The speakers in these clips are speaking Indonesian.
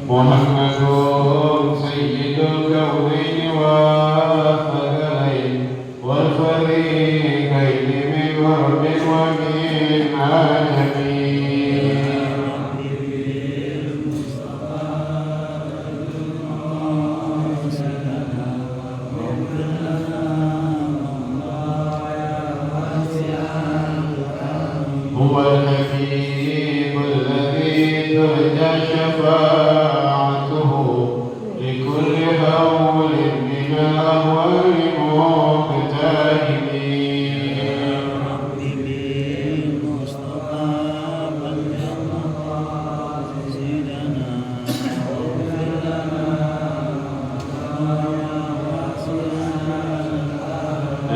محمد سيد الكونين والثقلين والفريقين من غرب ومن عجم. هو الحكيم الذي ترجى شفاعته لكل هول من الأهوال مقترب.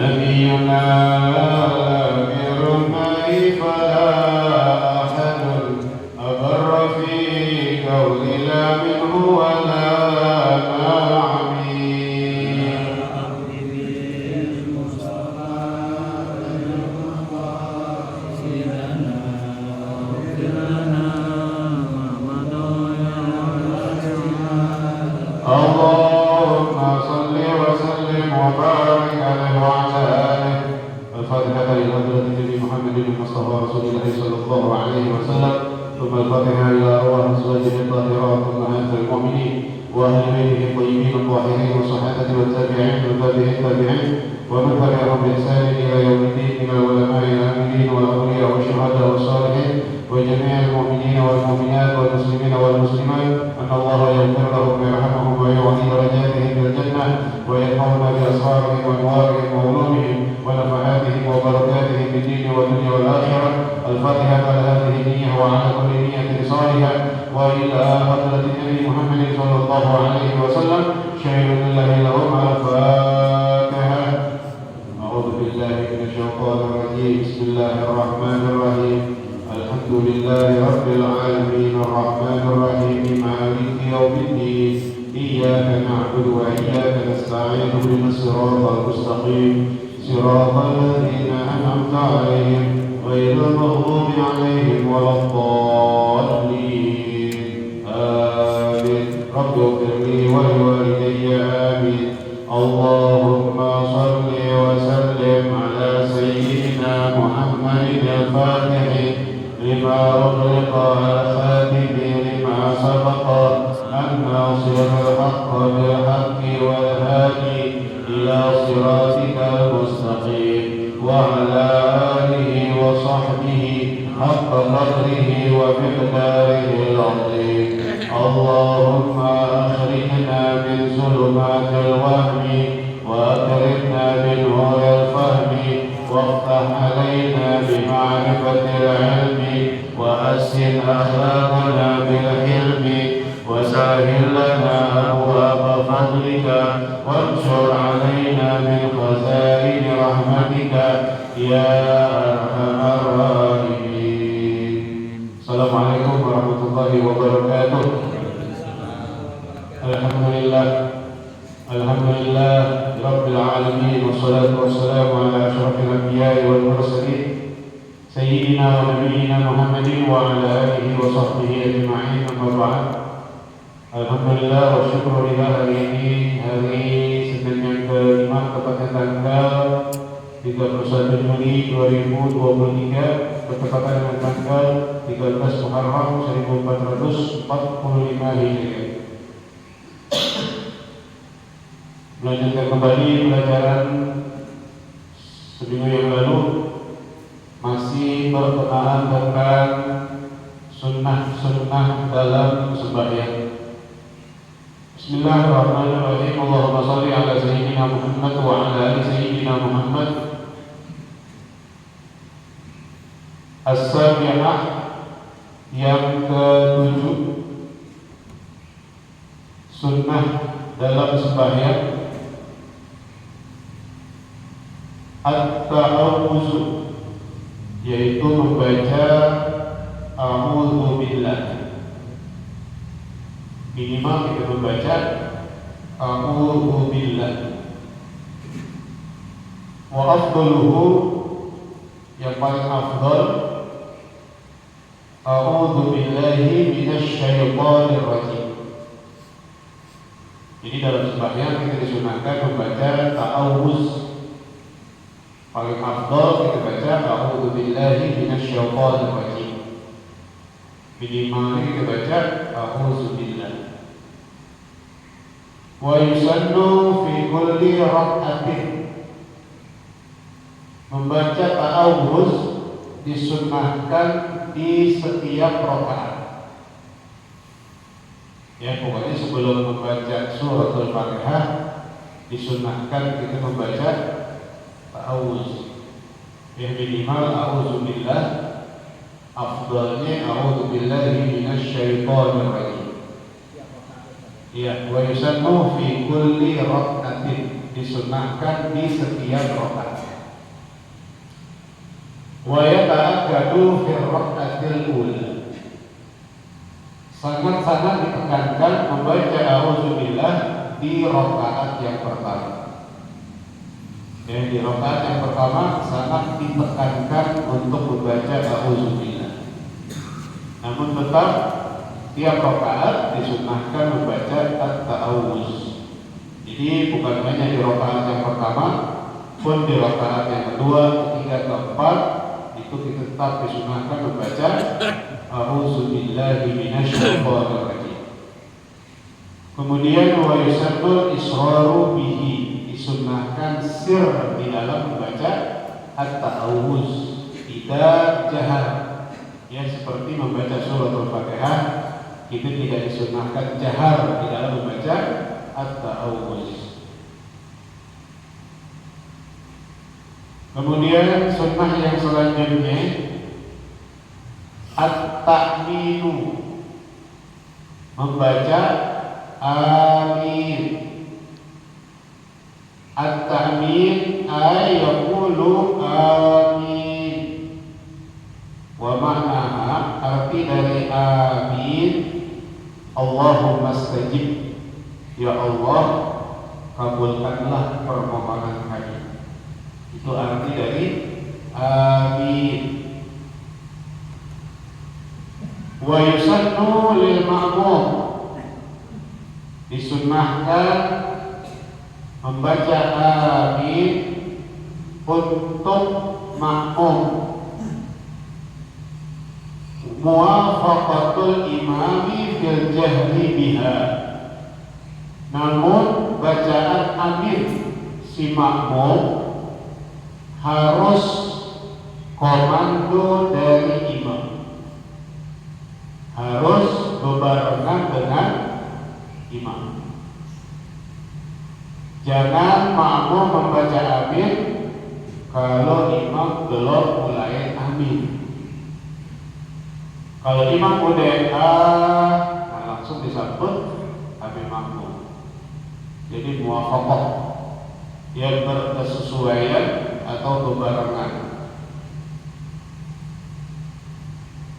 نبينا أمير الماء فلا أحد أبر في قول لا منه ولا معمي. اللهم صل وسلم وبارك عليه وعلى آله. الفاتحة لحضرة النبي محمد المصطفى رسول الله صلى الله عليه وسلم، ثم الفاتحة إلى أرواح أزواجه الطاهرات أمهات المؤمنين وأهل بيته الطيبين الطاهرين والصحابة والتابعين وتابعي التابعين ومن تبعهم بإحسان إلى يوم الدين، من العلماء العاملين والأولياء والشهداء والصالحين وجميع المؤمنين والمؤمنات والمسلمين والمسلمات، أن الله يغفر لهم ويرحمهم ويعلي درجاتهم في الجنة ويرفعنا بأسرارهم وأنوارهم وعلومهم ونفحاتهم وبركاتهم في الدين والدنيا والآخرة. الفاتحة على هذه النية وعلى كل نية صالحة وإلى حضرة النبي محمد صلى الله عليه وسلم. شهد لله لهم الفاتحة. أعوذ بالله من الشيطان الرجيم. بسم الله الرحمن الرحيم. الحمد لله رب العالمين الرحمن الرحيم مالك يوم الدين. إياك نعبد وإياك نستعين اهدنا الصراط المستقيم صراط الذين أنعمت عليهم غير المغضوب عليهم ولا الضالين. آمين. رب اغفر لي ولوالدي. آمين. اللهم صل وسلم على سيدنا محمد الفاتح لما أغلق الخاتم لما سبق الناصر الحق بالحق والهادي إلى صراطك المستقيم وعلى آله وصحبه حق قدره ومقداره العظيم. اللهم أخرجنا من ظلمات الوهم وأكرمنا بنور الفهم وافتح علينا بمعرفة العلم وحسن أخلاقنا بالحلم وسهل لنا أبواب فضلك وانشر علينا من خزائن رحمتك يا أرحم الراحمين. السلام عليكم ورحمة الله وبركاته. Alhamdulillah Rabbil Alamin. Wassalatu wassalamu ala ashrafil anbiya'i wal mursalin Sayyidina wa Nabiyyina Muhammadin wa ala alihi wa sahbihi ajma'in. Amma ba'd. Alhamdulillah wa syukurillah, hari ini hari Senin yang ke-5, tepatnya tanggal 31 Juli 2023, bertepatan dengan tanggal 13 Muharram 1445 Hijriah. Melanjutkan kembali pelajaran seminggu yang lalu, masih berkenaan tentang sunnah-sunnah dalam sembahyang. Bismillahirrahmanirrahim. Allahumma shalli ala sayyidina Muhammad wa ala ali sayyidina Muhammad. As-sabi'ah, yang ke-7, sunnah dalam sembahyang. At-ta'awuzu, yaitu membaca a'udzu billah. Minimal kita membaca a'udzu billah. Wa afdaluhu, yang paling afdal, a'udzu billahi minasy syaithanir rajim. Jadi dalam sembahyang kita disunahkan membaca ta'awuz. Paling afdal kita baca a'udzu billahi minasyaitonir rajim. Minimal kita baca a'udzu billah. Wa yusannu fi kulli rak'atin. Membaca ta'awuz disunnahkan di setiap rakaat. Ya, pokoknya sebelum membaca surat Al-Fatihah disunnahkan kita membaca ta'awuz. Yang minimal a'udzu billah, afdalnya a'udzu billahi minasyaitonir rajim. Ya, wa yusannu fi kulli rak'atin, disunnahkan di setiap rakaat. Wa yata'akkadu fi rak'atil ula. Sangat-sangat ditekankan membaca a'udzubillah di rakaat yang pertama. Dan di rakaat yang pertama sangat ditekankan untuk membaca a'udzubillah. Namun tetap tiap rakaat disunahkan membaca at-ta'awuz. Jadi bukan hanya di rakaat yang pertama, pun di rakaat yang kedua, ketiga, keempat itu kita tetap disunahkan membaca a'udzu billahi minasyaitonir rajim. Kemudian wa yusannu israru bihi, disunnahkan sir di dalam membaca at-ta'awuz, tidak jahar. Ya, seperti membaca surat Al-Fatihah, itu tidak disunnahkan jahar di dalam membaca at-ta'awuz. Kemudian sunnah yang selanjutnya at-ta'minu, membaca amin. At-ta'min ay yaqulu amin. Wa ma'naha, arti dari amin, Allahumma stajib, ya Allah kabulkanlah permohonan kami. Itu arti dari amin. Wa yusannu lil ma'mum, disunnahkan membaca amin untuk makmum. Muwafaqatul imami fil jahri biha, namun bacaan amin si makmum harus komando dari imam, harus berbarengan dengan imam. Jangan makmum membaca amin kalau imam belum mulai amin. Kalau imam udah nah langsung disambut amin makmum. Jadi muwafaqah, yang berkesesuaian atau berbarengan.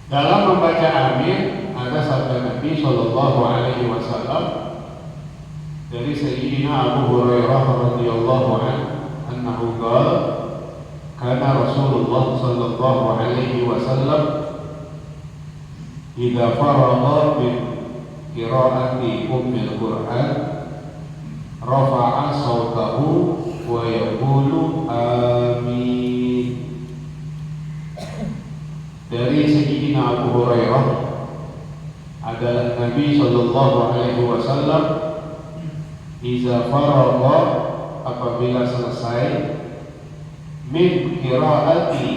Dalam membaca amin ada sabda Nabi Shallallahu Alaihi Wasallam dari Sayyidina Abu Hurairah radhiyallahu anhu qala kana Rasulullah Shallallahu Alaihi Wasallam idza faragha min qiraati ummil Qur'an rafa'a sautahu wa yaqulu amin. Dari Sayyidina Abu Hurairah adalah Nabi Shallallahu Alaihi Wasallam iza faragha, apabila selesai, min qiraati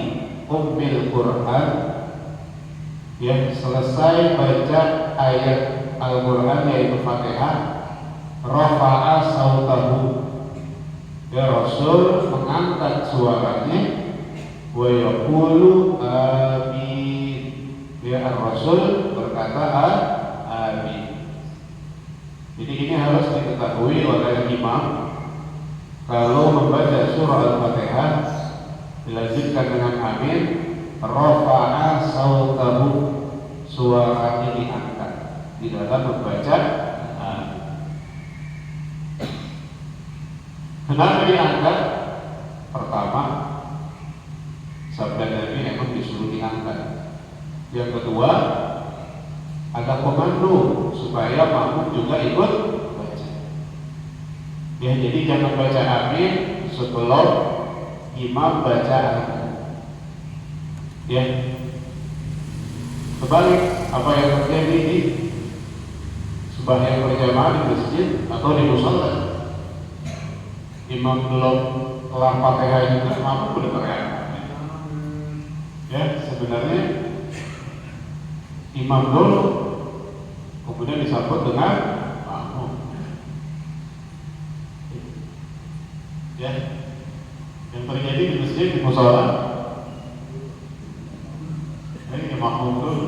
ummil Qur'an, yang selesai baca ayat Al-Quran yaitu Fatihah, rafa'a sautahu, ya Rasul mengangkat suaranya, wa yaqulu amin, ya Rasul berkata amin. Jadi ini harus diketahui oleh imam. Kalau membaca surah Al-Fatihah dilanjutkan dengan amin, rafa'a sautahu, suaranya diangkat di dalam membaca amin. Kenapa diangkat? Pertama, sabda Nabi memang disuruh diangkat. Yang kedua, ada komando supaya makmum juga ikut baca. Ya, jadi jangan baca amin sebelum imam baca amin. Ya, kebalik apa yang terjadi di sembahyang berjamaah di masjid atau di musala, imam belum kelar Fatihah juga makmum udah teriak. Ya, sebenarnya imam dulu kemudian disambut dengan makmum. Ya, yang terjadi di masjid di musala ini makmum dulu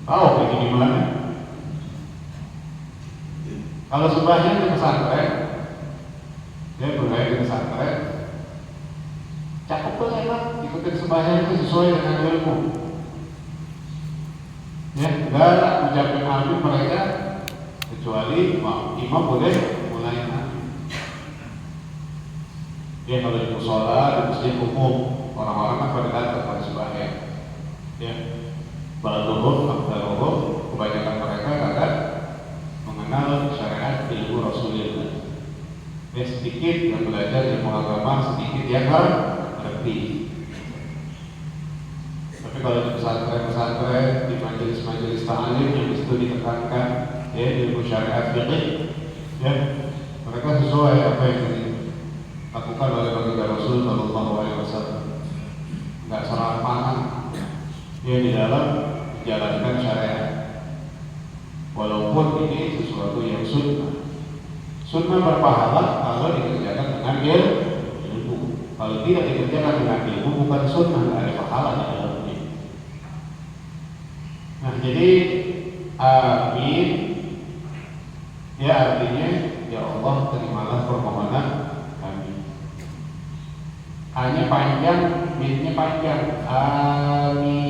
tahu kayak gimana. Kalau sembahyang di pesantren, dia mulai di pesantren, cakep tuh enak, ikutin sembahyang itu sesuai dengan ilmu. Ya, enggak ucapin amin mereka kecuali imam boleh mulai amin. Ya, kalau di mushola, di masjid umum, orang-orang kan pada datang pada sembahyang. Ya, ba'duhum aktaruhum, kebanyakan mereka kadang mengenal syariat ilmu Rasulullah. Ya, sedikit yang belajar ilmu agama, sedikit yang ngerti. Tapi kalau di pesantren-pesantren, di majelis-majelis ta'lim yang disitu ditekankan ya ilmu syariat fiqih, ya mereka sesuai apa yang dilakukan oleh baginda Rasul Sallallahu Alaihi Wasallam. Nggak serang panang ya di dalam menjalankan syariat. Walaupun ini sesuatu yang sunnah. Sunnah berpahala kalau dikerjakan dengan ilmu. Kalau tidak dikerjakan dengan ilmu bukan sunnah, tidak ada pahala di dalamnya. Nah, jadi amin ya artinya ya Allah terimalah permohonan kami. A-nya panjang, B-nya panjang. Amin.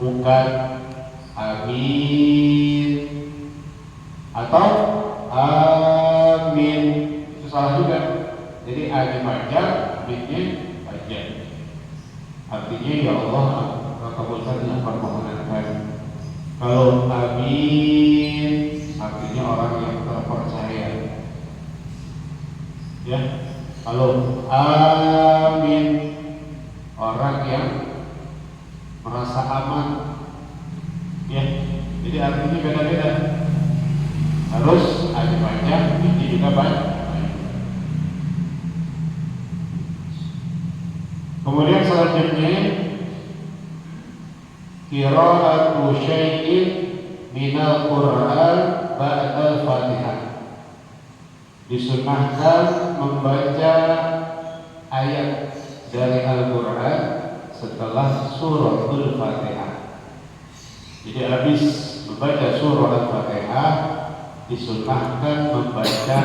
Bukan amin atau amin, itu salah juga. Jadi A-nya panjang, B-nya panjang. Artinya ya Allah kabulkan permohonan kami. Kalau amin artinya orang yang terpercaya. Ya, kalau amin orang yang merasa aman. Ya, jadi artinya beda-beda. Harus ada panjang, ini juga banyak. Kemudian selanjutnya qira'atu syai'in minal Qur'an ba'dal Fatihah. Disunnahkan membaca ayat dari Al-Qur'an setelah suratul Fatihah. Jadi habis membaca surah Al-Fatihah disunnahkan membaca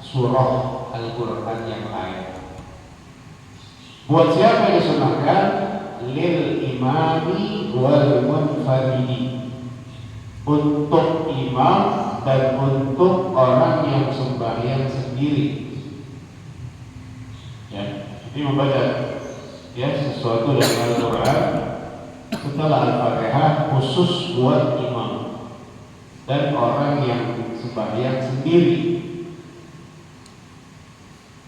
surah Al-Qur'an yang lain. Buat siapa yang disunnahkan? Lil imami wal munfaridi, untuk imam dan untuk orang yang sembahyang sendiri. Ya, jadi membaca ya sesuatu dari Al-Qur'an setelah Al-Fatihah khusus buat imam dan orang yang sembahyang sendiri.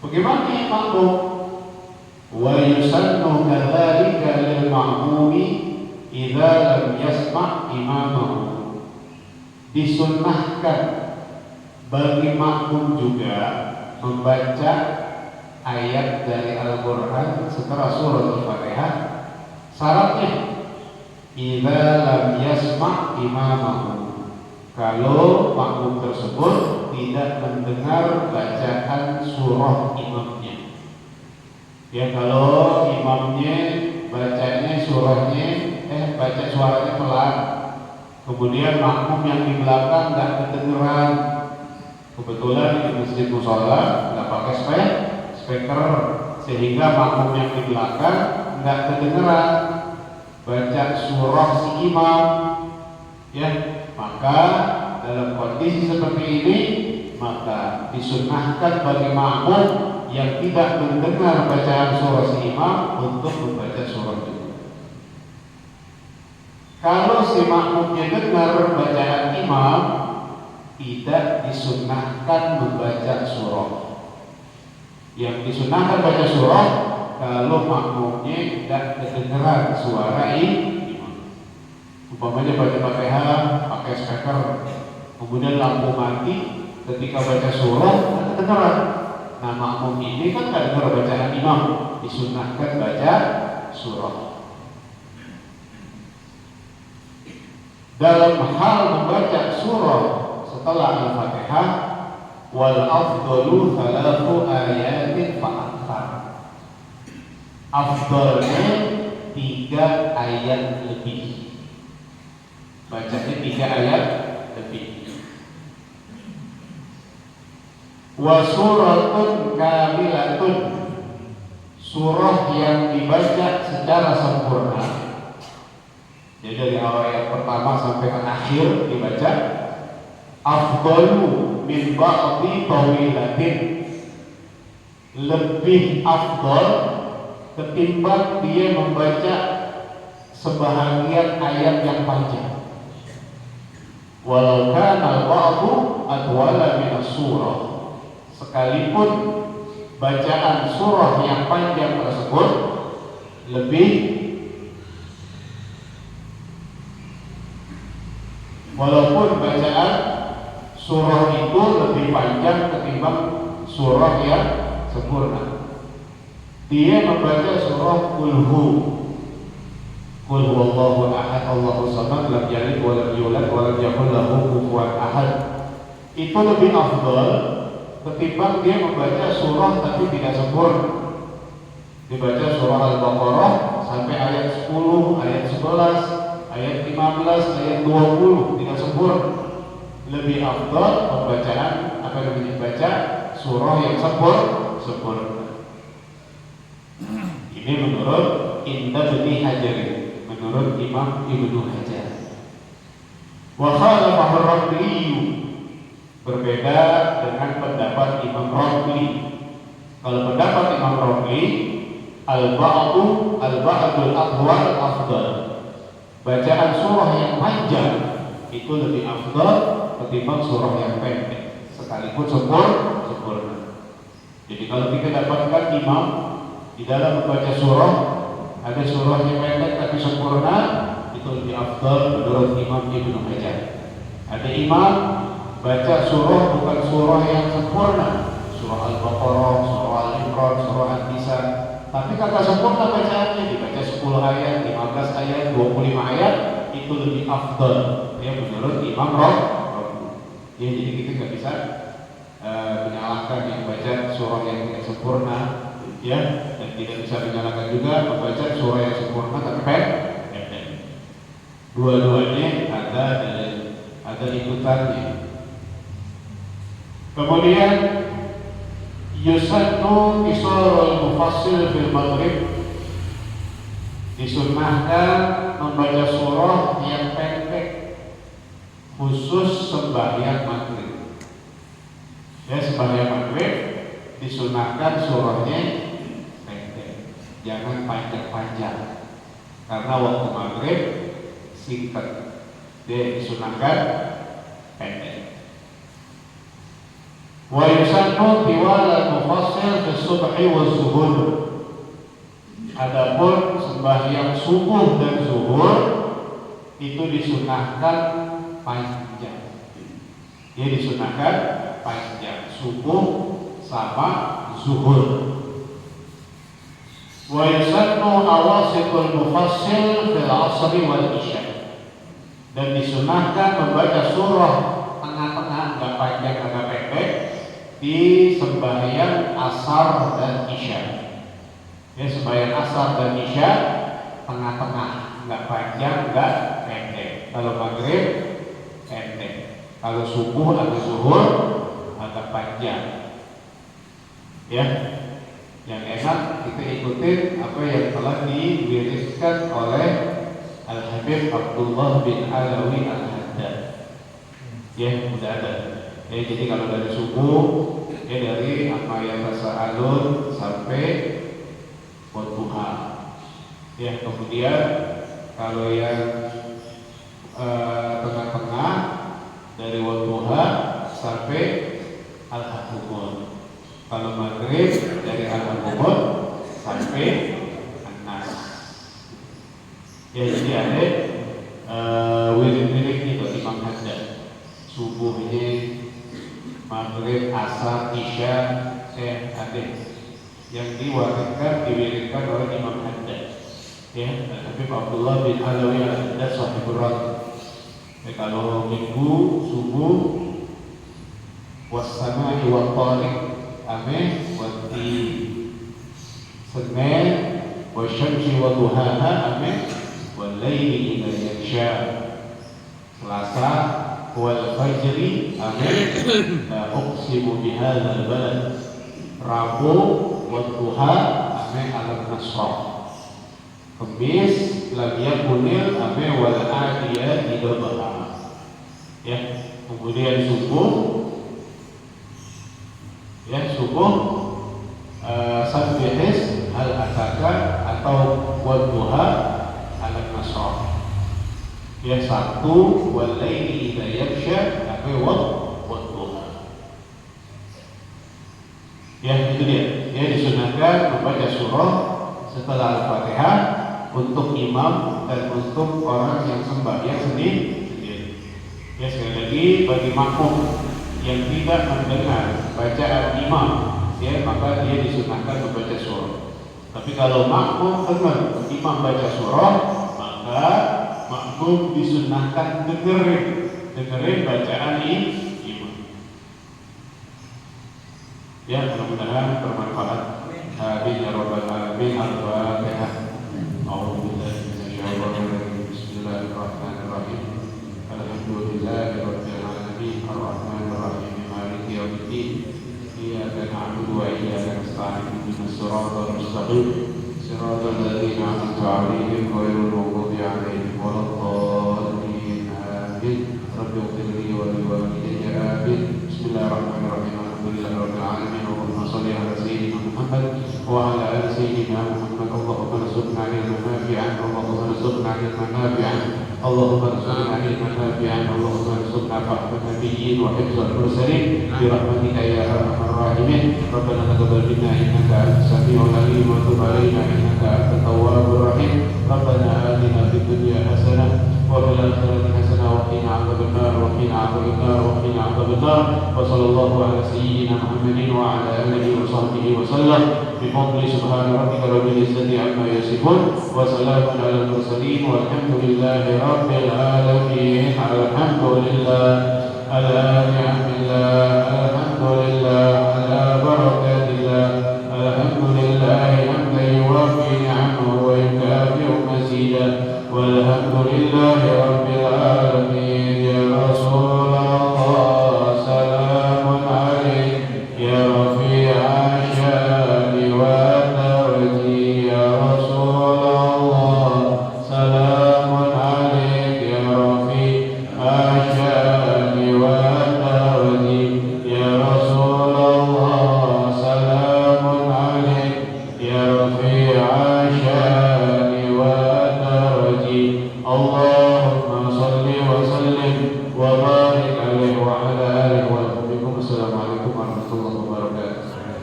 Bagaimana yang makmum? Wa yusannu kadzalika lil ma'mumi idza lam yasma' imamahu. Disunnahkan bagi makmum juga membaca ayat dari Al-Qur'an setelah surah Al-Fatihah. Syaratnya idza lam yasma' imamahu, kalau makmum tersebut tidak mendengar bacaan surah imamnya. Ya, kalau imamnya bacanya surahnya baca suaranya pelan, kemudian makmum yang di belakang nggak kedengeran. Kebetulan di masjid mushola nggak pakai speaker, sehingga makmum yang di belakang nggak kedengeran baca surah si imam. Ya, maka dalam kondisi seperti ini maka disunnahkan bagi makmum yang tidak mendengar bacaan surah si imam untuk membaca surah itu. Kalau si makmumnya dengar bacaan imam, tidak disunahkan membaca surah. Yang disunahkan baca surah kalau makmumnya tidak kedengeran suara imam. Umpamanya baca Fatihah pakai speaker, kemudian lampu mati, ketika baca surah kedengeran. Nah, makmum ini kan tidak dengar bacaan imam, disunahkan baca surah. Dalam hal membaca surah setelah Al-Fatihah, wal afdalu 3 ayatin fa'akthar. Afdalnya 3 ayat lebih. Bacanya 3 ayat lebih. Wa suratun kamilatun, surah yang dibaca secara sempurna. Jadi dari awal ayat pertama sampai ke akhir dibaca. Afdalu min ba'di tawilatin, lebih afdal ketimbang dia membaca sebahagian ayat yang panjang. Walau kana al-ba'du adwala min as-surah, sekalipun bacaan surah yang panjang tersebut lebih, walaupun bacaan surah itu lebih panjang ketimbang surah yang sempurna. Dia membaca surah Qul huwallahu ahad, Allahu samad, lam yalid wa lam yulad wa lam yakul lahu kufuwan ahad. Itu lebih afdal ketimbang dia membaca surah tapi tidak sempurna. Dibaca surah Al-Baqarah sampai ayat 10, ayat 11, ayat 15, ayat 20 tidak sempurna. Lebih afdal pembacaan baca surah yang sempurna. Ini menurut Ibnu Hajar, menurut Imam Ibnu Hajar. Wa khalafahu ar-Ramli, berbeda dengan pendapat Imam Ramli. Kalau pendapat Imam Ramli, al-ba'dul atwal afdal, bacaan surah yang panjang itu lebih afdal ketimbang surah yang pendek, sekalipun sempurna. Jadi kalau kita dapatkan imam di dalam membaca surah, ada surah yang pendek tapi sempurna, itu lebih afdal menurut Imam Ibnu Hajar. Ada imam baca surah bukan surah yang sempurna, surah Al-Baqarah, surah Al-Imran, surah An-Nisa, tapi kata sempurna bacaannya, dibaca 10 ayat, 15 ayat, 25 ayat, itu lebih afdal ya menurut Imam Ramli. Ya, jadi kita nggak bisa menyalahkan yang baca surah yang tidak sempurna, ya, dan tidak bisa menyalahkan juga membaca surah yang sempurna tapi pendek. Dua-duanya ada ikutannya. Kemudian yusannu qisarul mufassil fil maghrib, disunnahkan membaca surah yang pendek khusus sembahyang maghrib. Ya, sembahyang maghrib disunahkan surahnya pendek, jangan panjang-panjang, karena waktu maghrib singkat, dia disunahkan pendek. Wa yusannu tiwal mufassil fi subhi wa zuhur, adapun sembahyang subuh dan zuhur itu disunahkan panjang. Dia disunahkan panjang, subuh sama zuhur. Wa yusannu awasitul mufassil fil asri wal isya, dan disunahkan membaca surah tengah-tengah, enggak panjang enggak pendek, di sembahyang asar dan isya. Ya, sembahyang asar dan isya tengah-tengah, enggak panjang enggak pendek. Kalau maghrib pendek, kalau subuh atau zuhur agak panjang. Ya, yang enak kita ikutin apa yang telah diwiriskan oleh Al-Habib Abdullah bin Alawi Al-Haddad. Ya, sudah ada. Ya, jadi kalau dari subuh, ya dari Amayat Tasa'alun sampai Wadduha. Ya, kemudian kalau yang tengah-tengah dari Wadduha maghrib dari Al-Qur'an sampai An-Nas. Ya, jadi ada wirid-wirid itu Imam Haddad. Subuh ini, maghrib, asar, isya, ada yang diwariskan, diwiridkan oleh Imam Haddad. Ya, Habib Abdullah bin Alawi Al-Haddad Sahibul Ratib. Kalau minggu subuh wassama'i wa tariq ameh wati Senin wasyamsi wa duhaha ameh wal laili idza yaghsha. Selasa wal fajri ameh la uqsimu bihadzal balad. Rabu wa duha ameh al-nasr. Kamis lam yakunil ameh wal adiyati dabha. Ya, kemudian subuh sabbihis hal ataka atau wadduha ala nasr. Ya, Sabtu wal laili idza yaghsha atau wadduha. Ya, itu dia. Dia disunahkan membaca surah setelah Al-Fatihah untuk imam dan untuk orang yang sembahyang sendiri. Ya, sekali lagi bagi makmum yang tidak mendengar bacaan imam, ya, maka dia disunahkan membaca surah. Tapi kalau makmum dengar imam baca surah, maka makmum disunahkan dengerin bacaan imam. Ya, mudah-mudahan bermanfaat. Amin ya rabbal alamin. Al-Fatihah. A'udzubillahi minasyaitonir rajim. Bismillahirrahmanirrahim. Alhamdulillahi rabbil alamin. Ar-Rahmanir Rahim. Maliki yaumiddin. Iyyaka na'budu wa iyyaka nasta'in. Ihdinas siratal mustaqim. Siratal ladzina an'amta 'alaihim ghairil maghdubi 'alaihim waladdallin. Amin. Rabbi ighfirli wa li walidayya. Amin. Bismillahirrahmanirrahim. Alhamdulillahi rabbil alamin. Allahumma shalli ala sayyidina Muhammad wa ala ali sayyidina Muhammad. Allahumma rzuqna ilman nafi'an. Allahumma rzuqna ilman nafi'an. Allahumma rzuqna ilman nafi'an. Allahumma rzuqna fahma nabiyyin wa hifdzal mursalin bi rahmatika ya arhamar rahimin. Rabbana taqabbal minna innaka antas samiul alim wa tub 'alaina innaka antat tawwabur rahim. Rabbana atina fid dunya hasanah wa fil akhirati hasanah wa qina 'adzabannar wa qina 'adzabannar wa qina 'adzabannar. Wa sallallahu ala sayyidina Muhammadin wa ala alihi wa sahbihi wa sallam. Bi fadli subhana rabbika rabbil izzati amma yasifun wa salamun alal mursalin walhamdulillahi rabbil alamin. Alhamdulillah.